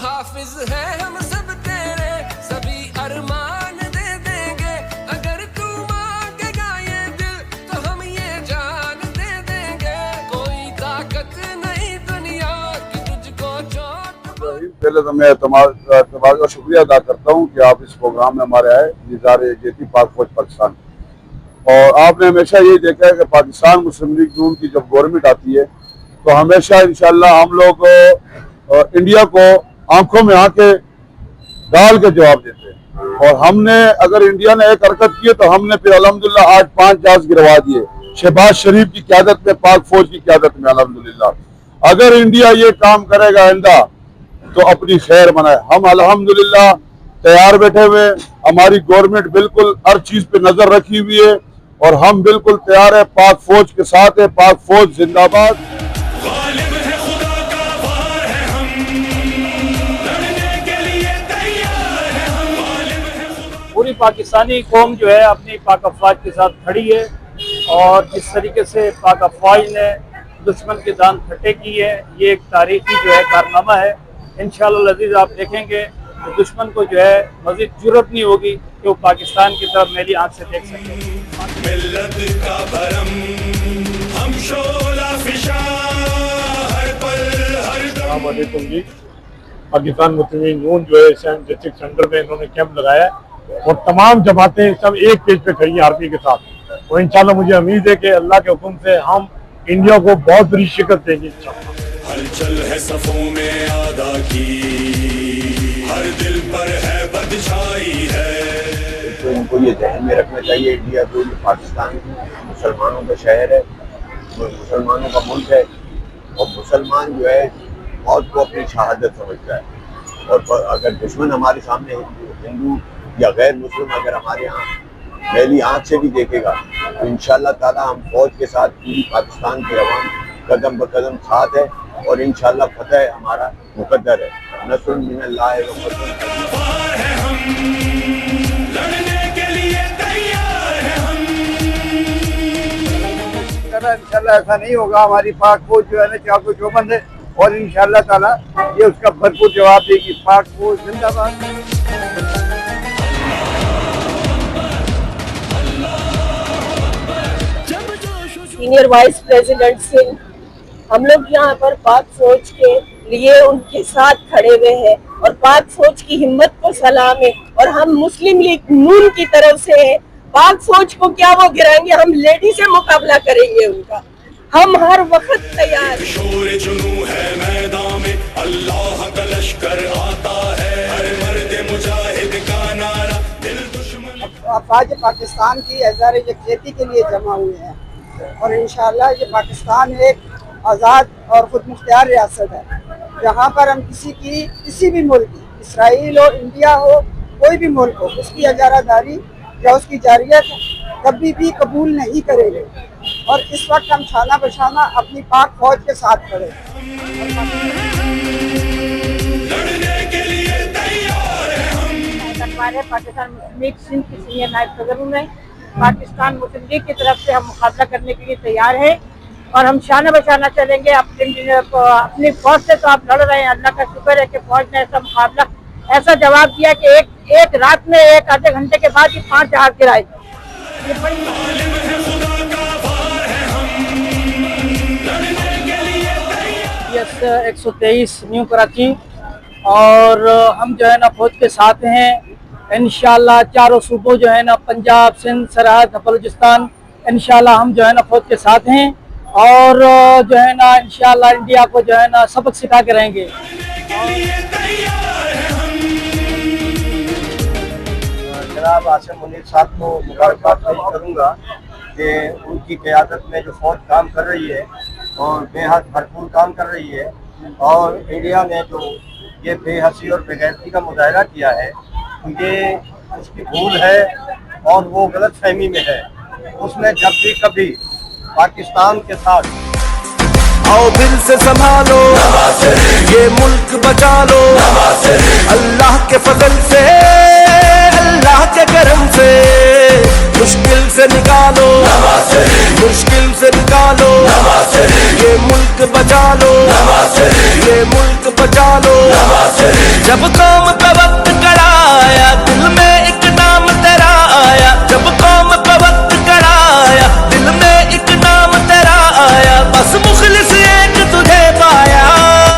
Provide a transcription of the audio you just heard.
हाफिज है हम सब तेरे, सभी अरमान दे देंगे, अगर तू मांगेगा ये दिल तो हम ये जान दे देंगे, कोई ताकत नहीं दुनिया की तुझको चोट। पहले तो मैं तुम्हारा का शुक्रिया अदा करता हूँ कि आप इस प्रोग्राम में हमारे आए, निज़ार-ए-जेती पाक फौज पाकिस्तान। और आपने हमेशा यही देखा है कि पाकिस्तान मुस्लिम लीग नून की जब गवर्नमेंट आती है तो हमेशा इंशाल्लाह हम लोग इंडिया को आंखों में आंखें डाल के जवाब देते हैं। और हमने अगर इंडिया ने एक हरकत की है तो हमने फिर अल्हम्दुलिल्लाह आज 5 जहाज गिरवा दिए, शहबाज शरीफ की क़यादत में, पाक फौज की क़यादत में अल्हम्दुलिल्लाह। अगर इंडिया ये काम करेगा आइंदा तो अपनी खैर बनाए। हम अल्हम्दुलिल्लाह तैयार बैठे हुए, हमारी गवर्नमेंट बिल्कुल हर चीज पे नजर रखी हुई है और हम बिल्कुल तैयार है, पाक फौज के साथ है। पाक फौज जिंदाबाद। गालिब है खुदा का वार है हम, लड़ने के लिए तैयार है हम, गालिब है खुदा। पूरी पाकिस्तानी कौम जो है अपनी पाक अफवाज के साथ खड़ी है और जिस तरीके से पाक अफवाज ने दुश्मन के दान फटे की है, ये एक तारीखी जो है कारनामा है। इंशाअल्लाह अज़ीज़ आप देखेंगे तो दुश्मन को जो है मज़ीद जुर्रत नहीं होगी कि वो पाकिस्तान की तरफ मेरी आंख से देख सके। मिल्लत का भरम हम शोला फिशा हर पल हर दम। वालेकुम जी। पाकिस्तान मुस्लिम लीग नून जो है डिस्ट्रिक्ट सेंटर में इन्होंने कैंप लगाया है और तमाम जमातें सब एक पेज पे खड़ी हैं आर्मी के साथ। और इंशाल्लाह मुझे उम्मीद है कि अल्लाह के हुक्म से हम इंडिया को बहुत बड़ी शिकस्त देंगे इंशाल्लाह। हलचल है सफों में आदा की, हर दिल पर है बदछाई है। तो इनको ये ध्यान में रखना चाहिए, इंडिया तो ये पाकिस्तान मुसलमानों का शहर है, मुसलमानों का मुल्क है और मुसलमान जो है मौत को अपनी शहादत समझता है। और अगर दुश्मन हमारे सामने हिंदू या गैर मुस्लिम अगर हमारे यहाँ मैली आँख से भी देखेगा तो इंशाअल्लाह ताला हम फौज के साथ पूरी पाकिस्तान के अवाम कदम ब कदम साथ है और इंशाअल्लाह फतह हमारा मुकद्दर है। नस्रुन मिनल्लाह व फतह है हम, लड़ने के लिए तैयार है हम। इंशाल्लाह ऐसा नहीं होगा, हमारी पाक फौज जो है ना चाको चौबंद है और इंशाअल्लाह ताला ये उसका भरपूर जवाब देगी। पाक फौज जिंदाबाद। सीनियर वाइस प्रेसिडेंट सिंह, हम लोग यहाँ पर पाक फौज के लिए उनके साथ खड़े हुए हैं और पाक फौज की हिम्मत को सलाम है। और हम मुस्लिम लीग नून की तरफ से हैं, पाक फौज को क्या वो गिराएंगे, हम लेडी से मुकाबला करेंगे उनका, हम हर वक्त तैयार हैं। शोर जुनू है मैदान में, अल्लाह का लश्कर आता है, हर मर्द मुजाहिद का नारा, दिल दुश्मन। अफवाज पाकिस्तान की हज़ार यकजहती के लिए जमा हुए हैं और इंशाअल्लाह ये पाकिस्तान एक आज़ाद और खुद मुख्तियार रियासत है जहाँ पर हम किसी भी मुल्क की, इसराइल हो, इंडिया हो, कोई भी मुल्क हो, उसकी इजारादारी या उसकी जारियत कभी भी कबूल नहीं करेंगे। और इस वक्त हम छाना बछाना अपनी पाक फौज के साथ खड़े हैं। लड़ने के लिए तैयार है हम। पाकिस्तान मुस्लिम लीग सिंध की सीनियर नायब सदर हूं मैं। पाकिस्तान मुस्लिम लीग की तरफ से हम मुकाबला करने के लिए तैयार हैं और हम शाना बशाना चलेंगे। अपनी फौज से तो आप लड़ रहे हैं, अल्लाह का शुक्र है कि फौज ने ऐसा मुकाबला, ऐसा जवाब दिया कि एक रात में एक आधे घंटे के बाद ही 5 जहाज गिराए। ये बड़ी 123 न्यू कराची और हम जो है ना फौज के साथ हैं इंशाल्लाह। चारों सूबों जो है ना पंजाब, सिंध, सरहद, बलूचिस्तान, इंशाल्लाह हम जो है ना फौज के साथ हैं और जो है ना इंशाल्लाह इंडिया को जो है ना सबक सिखा के रहेंगे। जनाब आसिम मुनीर साहब को मुबारकबाद करूँगा कि उनकी क़यादत में जो फौज काम कर रही है और बेहद भरपूर काम कर रही है और इंडिया ने जो ये बेहसी और बेगैरती का मुजाहरा किया है ये उसकी भूल है और वो गलत फहमी में है। उसमें जब भी कभी पाकिस्तान के साथ आओ दिल से संभालो, ये मुल्क बचा लो, अल्लाह के फजल से, अल्लाह के करम से, मुश्किल से निकालो, मुश्किल से निकालो, ये मुल्क बचा लो, ये मुल्क बचा लो। जब कौम पे